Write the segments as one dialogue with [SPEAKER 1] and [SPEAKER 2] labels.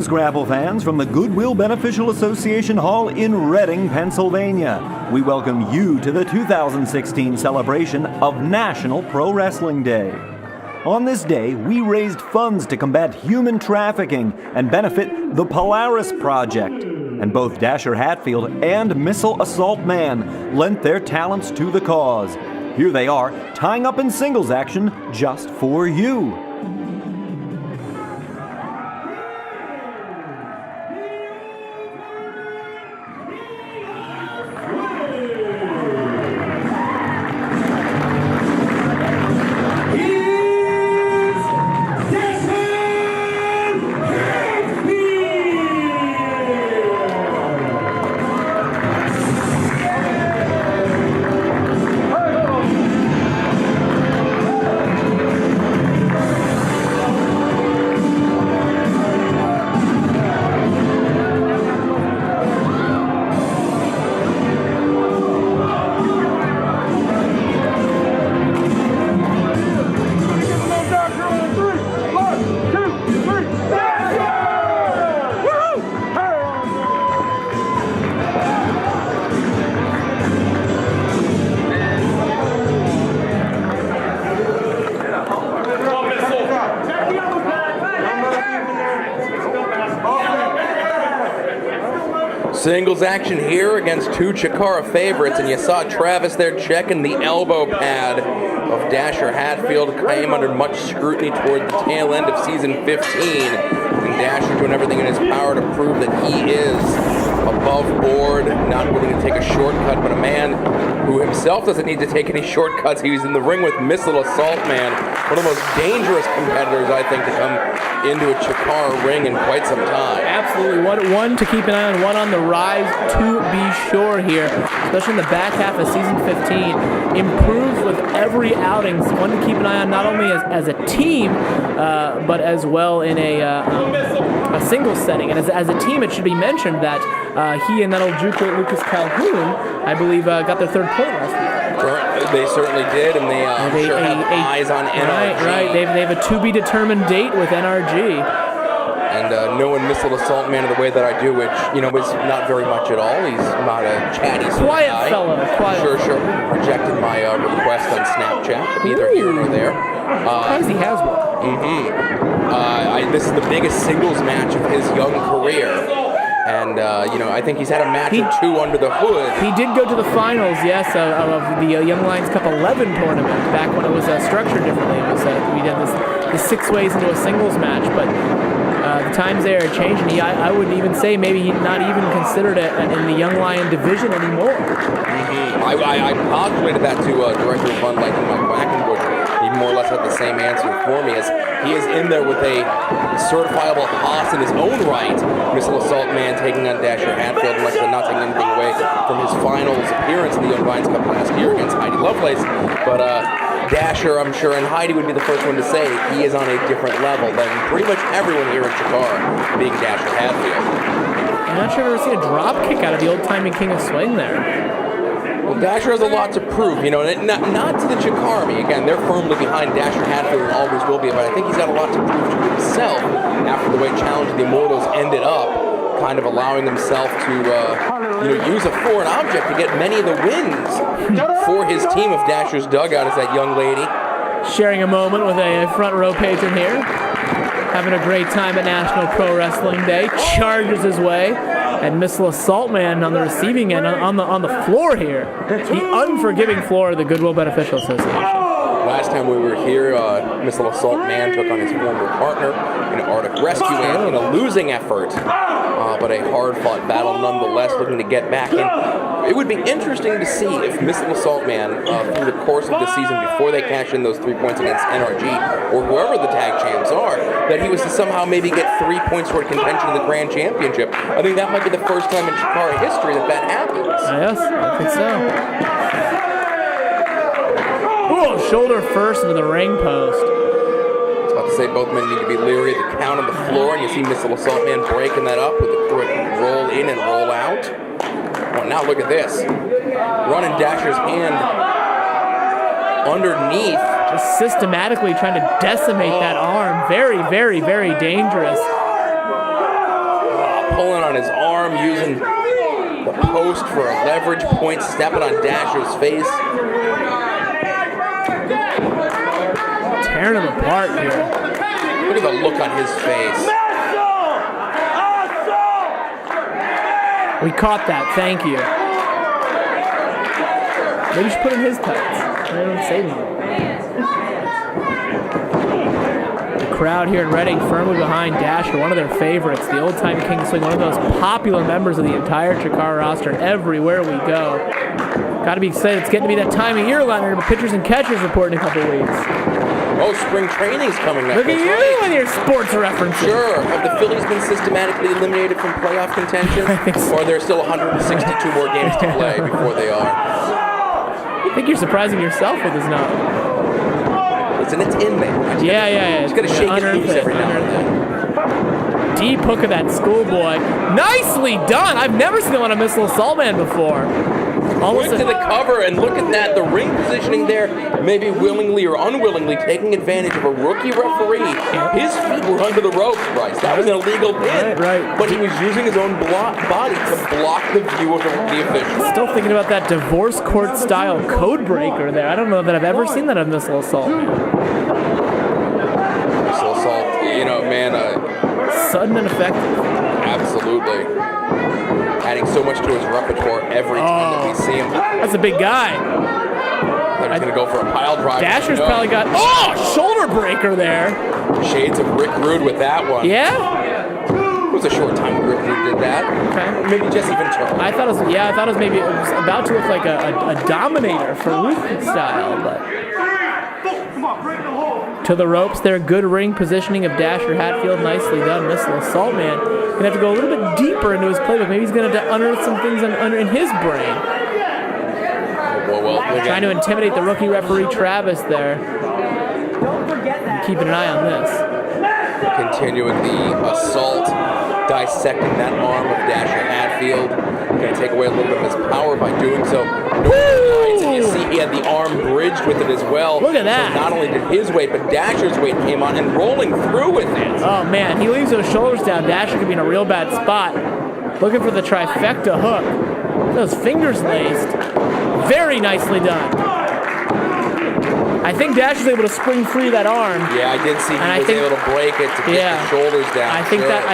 [SPEAKER 1] Scrabble fans from the Goodwill Beneficial Association Hall in Reading, Pennsylvania. We welcome you to the 2016 celebration of National Pro Wrestling Day. On this day, we raised funds to combat human trafficking and benefit the Polaris Project. And both Dasher Hatfield and Missile Assault Man lent their talents to the cause. Here they are, tying up in singles action just for you.
[SPEAKER 2] Singles action here against two CHIKARA favorites, and you saw Travis there checking the elbow pad of Dasher Hatfield. Came under much scrutiny toward the tail end of season 15, and Dasher doing everything in his power to prove that he is above board, not willing to take a shortcut, but a man who himself doesn't need to take any shortcuts. He was in the ring with Missile Assault Man, one of the most dangerous competitors, I think, to come into a CHIKARA ring in quite some time.
[SPEAKER 3] Absolutely. One to keep an eye on, one on the rise to be sure here, especially in the back half of season 15. Improves with every outing. One to keep an eye on, not only as a team, but as well in a singles setting. And as a team, it should be mentioned that he and that old Juker Lucas Calhoun, I believe, got their third point last week.
[SPEAKER 2] They certainly did, and they sure have eyes on NRG.
[SPEAKER 3] Right. They have a to-be-determined date with NRG.
[SPEAKER 2] And knowing Missile Assault Man the way that I do, which, is not very much at all. He's not a chatty sort of guy.
[SPEAKER 3] Quiet fellow.
[SPEAKER 2] Sure. Rejected my request on Snapchat. Neither here nor there.
[SPEAKER 3] Because he has one.
[SPEAKER 2] This is the biggest singles match of his young career. And, I think he's had a match or two under the hood.
[SPEAKER 3] He did go to the finals, yes, of the Young Lions Cup 11 tournament, back when it was structured differently. It was we did this 6 ways into a singles match, but the times there are changing. I would even say maybe he's not even considered in the Young Lion division anymore.
[SPEAKER 2] I postulated that to Director of Fun Liking Mike Quackenbush. He more or less had the same answer for me, as he is in there with a certifiable hoss in his own right. Missile Assault Man taking on Dasher Hatfield, and like I said, not taking anything away from his finals appearance in the Young Lions Cup last year against Heidi Lovelace. But Dasher, I'm sure, and Heidi would be the first one to say he is on a different level than pretty much everyone here in CHIKARA, being Dasher Hatfield.
[SPEAKER 3] I'm not sure I've ever seen a drop kick out of the old-timey King of Swing there.
[SPEAKER 2] Well, Dasher has a lot to prove, not to the CHIKARA. Again, they're firmly behind Dasher Hatfield and always will be, but I think he's got a lot to prove to himself after the way Challenge of the Immortals ended up, kind of allowing himself to, use a foreign object to get many of the wins for his team of Dasher's dugout as that young lady.
[SPEAKER 3] Sharing a moment with a front row patron here. Having a great time at National Pro Wrestling Day. Charges his way. And Missile Assault Man on the receiving end, on the floor here. The unforgiving floor of the Goodwill Beneficial Association.
[SPEAKER 2] Last time we were here, Missile Assault Man took on his former partner in Arctic Rescue in a losing effort, but a hard-fought battle nonetheless, looking to get back in. It would be interesting to see if Missile Assault Man, through the course of the season, before they cash in those 3 points against NRG, or whoever the tag champs are, that he was to somehow maybe get 3 points toward contention in the Grand Championship. I think that might be the first time in CHIKARA history that happens.
[SPEAKER 3] Yes, I think so. Ooh, shoulder first into the ring post.
[SPEAKER 2] I was about to say both men need to be leery of the count on the floor, and you see Missile Assault Man breaking that up with a quick roll in and roll out. Oh, now look at this. Running Dasher's hand underneath.
[SPEAKER 3] Just systematically trying to decimate that arm. Very, very, very dangerous.
[SPEAKER 2] pulling on his arm, using the post for a leverage point, stepping on Dasher's face.
[SPEAKER 3] Tearing him apart here.
[SPEAKER 2] Look at the look on his face.
[SPEAKER 3] We caught that, thank you. Maybe you should put in his tights. I don't say anything. The crowd here in Reading firmly behind Dasher, one of their favorites, the old-time King Swing, one of the most popular members of the entire CHIKARA roster everywhere we go. Got to be excited. It's getting to be that time of year, Leonard, with pitchers and catchers report in a couple weeks.
[SPEAKER 2] Oh, spring training's coming up.
[SPEAKER 3] Look at you with your sports references.
[SPEAKER 2] Sure. Have the Phillies been systematically eliminated from playoff contention?
[SPEAKER 3] I think so.
[SPEAKER 2] Or are there still 162 more games to play before they are?
[SPEAKER 3] I think you're surprising yourself with this note.
[SPEAKER 2] Listen, it's in there.
[SPEAKER 3] Yeah.
[SPEAKER 2] Just gotta shake it loose every now and then.
[SPEAKER 3] Deep hook of that schoolboy. Nicely done. I've never seen him on a missile assault man before.
[SPEAKER 2] Quick to the cover, and look at that. The ring positioning there, maybe willingly or unwillingly taking advantage of a rookie referee. His feet were under the ropes, Bryce. That was an illegal pin.
[SPEAKER 3] Right.
[SPEAKER 2] But he was using his own body to block the view of the official.
[SPEAKER 3] Still thinking about that divorce court style code breaker there. I don't know that I've ever seen that on missile assault.
[SPEAKER 2] Missile assault, man.
[SPEAKER 3] Sudden and effective.
[SPEAKER 2] Absolutely. Adding so much to his repertoire every time that we see him.
[SPEAKER 3] That's a big guy.
[SPEAKER 2] They're going to go for a pile drive.
[SPEAKER 3] Dasher's probably got shoulder breaker there.
[SPEAKER 2] Shades of Rick Rude with that one.
[SPEAKER 3] Yeah?
[SPEAKER 2] It was a short time Rick Rude did that.
[SPEAKER 3] Okay.
[SPEAKER 2] Maybe Jesse Ventura.
[SPEAKER 3] I thought it was maybe it was about to look like a Dominator for Luke style, but to the ropes there. Good ring positioning of Dasher Hatfield. Nicely done. Missile assault man. Gonna have to go a little bit deeper into his playbook. Maybe he's gonna have to unearth some things under in his brain.
[SPEAKER 2] Well,
[SPEAKER 3] trying to intimidate the rookie referee Travis there. Keeping an eye on this.
[SPEAKER 2] Continuing the assault, dissecting that arm of Dasher Hatfield. Going to take away a little bit of his power by doing so. And you see he had the arm bridged with it as well.
[SPEAKER 3] Look at that.
[SPEAKER 2] So not only did his weight, but Dasher's weight came on and rolling through with it.
[SPEAKER 3] Oh man, he leaves those shoulders down. Dasher could be in a real bad spot. Looking for the trifecta hook. Those fingers laced. Very nicely done. I think Dasher's able to spring free that arm.
[SPEAKER 2] Yeah, I did see he was able to break it to get the shoulders down.
[SPEAKER 3] I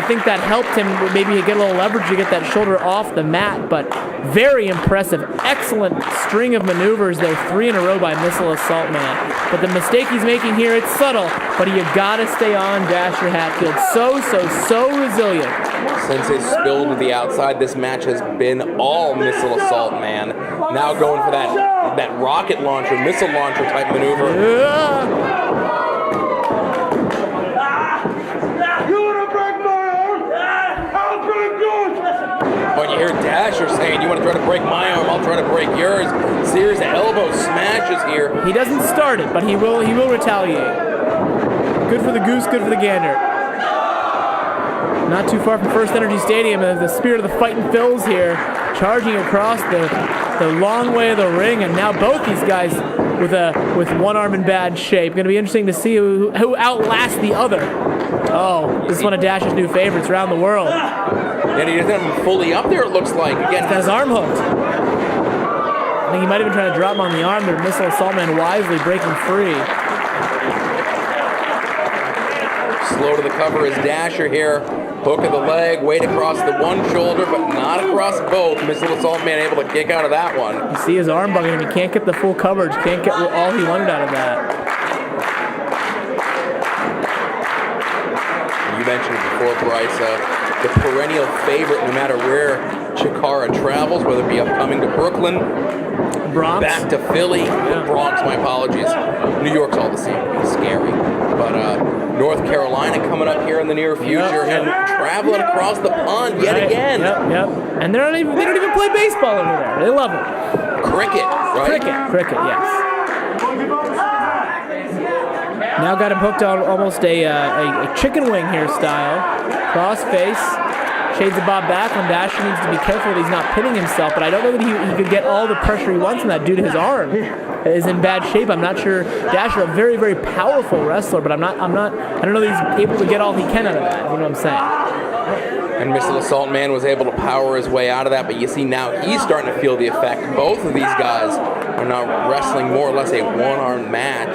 [SPEAKER 3] think that helped him maybe get a little leverage to get that shoulder off the mat, but very impressive. Excellent string of maneuvers there, 3 in a row by Missile Assault Man. But the mistake he's making here, it's subtle, but you gotta stay on Dasher Hatfield. So resilient.
[SPEAKER 2] Since his spill to the outside, this match has been all Missile Assault Man. Now going for that rocket launcher, missile launcher type maneuver.
[SPEAKER 3] Yeah.
[SPEAKER 4] You want to break my arm? I'll break yours.
[SPEAKER 2] When you hear Dasher saying, you want to try to break my arm, I'll try to break yours. Series of elbow smashes here.
[SPEAKER 3] He doesn't start it, but he will retaliate. Good for the goose, good for the gander. Not too far from First Energy Stadium, the spirit of the fighting Phils here, charging across the long way of the ring, and now both these guys with one arm in bad shape. Going to be interesting to see who outlasts the other. Oh, this is one of Dash's new favorites around the world.
[SPEAKER 2] And he doesn't have him fully up there, it looks like. Again,
[SPEAKER 3] He's got his arm hooked. I think he might have been trying to drop him on the arm, but Missile Assault Man wisely breaking free.
[SPEAKER 2] Slow to the cover is Dasher here. Hook of the leg, weight across the one shoulder, but not across both. Missile Assault Man able to kick out of that one.
[SPEAKER 3] You see his arm bugging him. He can't get the full coverage. Can't get all he wanted out of that.
[SPEAKER 2] You mentioned it before, Bryce, the perennial favorite no matter where CHIKARA travels, whether it be upcoming to Brooklyn,
[SPEAKER 3] Bronx.
[SPEAKER 2] back to Philly, Bronx, my apologies. New York's all the same. It's scary. But North Carolina coming up here in the near future and traveling across the pond yet again.
[SPEAKER 3] Yep. And they don't even play baseball over there. They love it.
[SPEAKER 2] Cricket, right?
[SPEAKER 3] Cricket, yes. Now got him hooked on almost a chicken wing hairstyle. Cross face. Shades of Bob back on Dasher. Needs to be careful that he's not pitting himself, but I don't know that he could get all the pressure he wants from that due to his arm is in bad shape. I'm not sure. Dasher, a very, very powerful wrestler, but I don't know that he's able to get all he can out of that. You know what I'm saying?
[SPEAKER 2] And Missile Assault Man was able to power his way out of that, but you see now he's starting to feel the effect. Both of these guys are now wrestling more or less a one-armed match.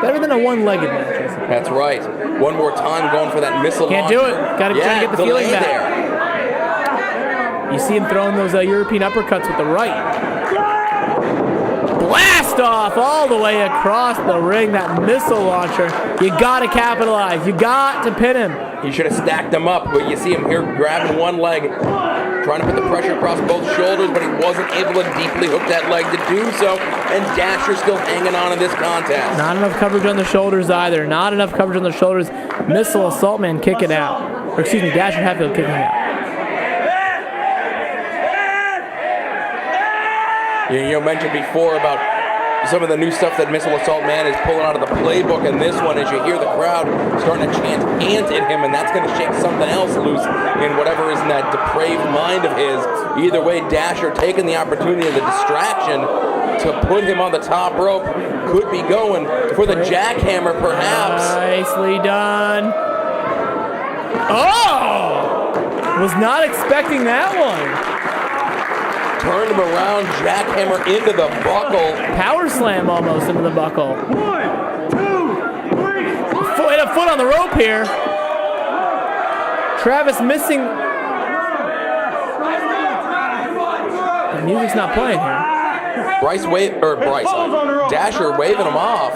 [SPEAKER 3] Better than a one-legged match.
[SPEAKER 2] That's right. One more time going for that missile
[SPEAKER 3] Can't
[SPEAKER 2] launcher.
[SPEAKER 3] do it. Got to get the feeling back.
[SPEAKER 2] There.
[SPEAKER 3] You see him throwing those European uppercuts with the right. Blast off all the way across the ring, that missile launcher. You got to capitalize. You got to pin him.
[SPEAKER 2] He should have stacked them up, but you see him here grabbing one leg, trying to put the pressure across both shoulders, but he wasn't able to deeply hook that leg to do so, and Dasher still hanging on in this contest.
[SPEAKER 3] Not enough coverage on the shoulders either. Not enough coverage on the shoulders. Missile Assault Man kicking out. Or excuse me, Dasher Hatfield kicking out.
[SPEAKER 2] You mentioned before about some of the new stuff that Missile Assault Man is pulling out of the playbook, and this one, as you hear the crowd starting to chant "ant" at him, and that's going to shake something else loose in whatever is in that depraved mind of his. Either way, Dasher taking the opportunity of the distraction to put him on the top rope, could be going for the jackhammer, perhaps.
[SPEAKER 3] Nicely done. Oh! Was not expecting that one.
[SPEAKER 2] Turned him around, jackhammer into the buckle.
[SPEAKER 3] Power slam almost into the buckle.
[SPEAKER 4] 1, 2, 3.
[SPEAKER 3] Hit a foot on the rope here. Travis missing. The music's not playing here.
[SPEAKER 2] Dasher waving him off.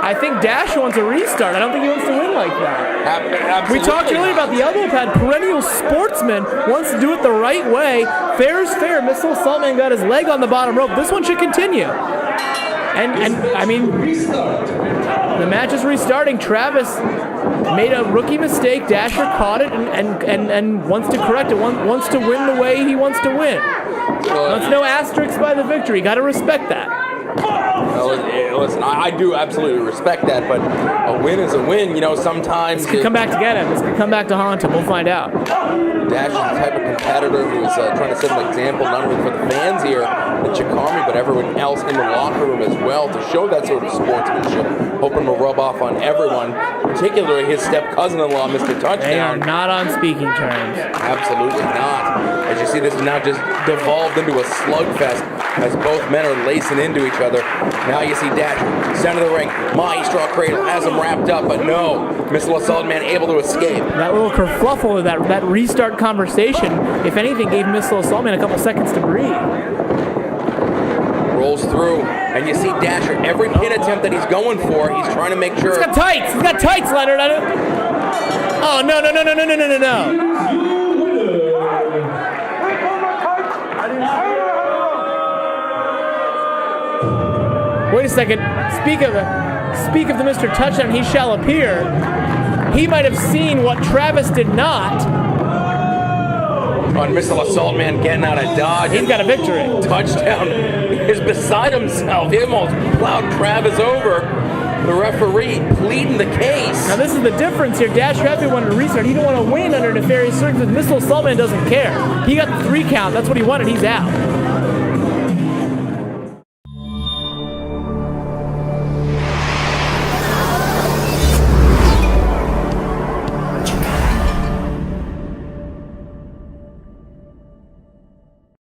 [SPEAKER 3] I think Dasher wants a restart. I don't think he wants to win like that.
[SPEAKER 2] Absolutely
[SPEAKER 3] We talked earlier about the elbow pad. Perennial sportsman wants to do it the right way. Fair is fair. Missile Assault Man got his leg on the bottom rope. This one should continue. And I mean, the match is restarting. Travis made a rookie mistake. Dasher caught it and wants to correct it. Wants to win the way he wants to win. Wants no asterisks by the victory. Got to respect that.
[SPEAKER 2] Listen, I do absolutely respect that, but a win is a win. You know, sometimes
[SPEAKER 3] This could come back to get him. This could come back to haunt him. We'll find out.
[SPEAKER 2] Dash is the type of competitor who's trying to set an example not only for the fans here at CHIKARA, but everyone else in the locker room as well, to show that sort of sportsmanship, hoping to rub off on everyone, particularly his step cousin-in-law, Mr. Touchdown.
[SPEAKER 3] They are not on speaking terms.
[SPEAKER 2] Absolutely not. As you see, this is now just devolved into a slugfest as both men are lacing into each other. Now you see Dash, center of the ring, Maestro Cradle has him wrapped up, but no, Missile Assault Man able to escape.
[SPEAKER 3] That little kerfluffle of that restart conversation, if anything, gave Missile Assault Man a couple seconds to breathe.
[SPEAKER 2] Rolls through, and you see Dasher, every pin attempt that he's going for, he's trying to make sure.
[SPEAKER 3] He's got tights! He's got tights, Leonard! Oh, no. Wait a second. Speak of the Mr. Touchdown, he shall appear. He might have seen what Travis did not.
[SPEAKER 2] On Missile Assault Man getting out of dodge.
[SPEAKER 3] He's got a victory.
[SPEAKER 2] Touchdown is beside himself. He almost plowed Travis over. The referee pleading the case.
[SPEAKER 3] Now this is the difference here. Dash Hatfield wanted to restart. He didn't want to win under nefarious circumstances. Missile Assault Man doesn't care. He got the 3 count. That's what he wanted. He's out.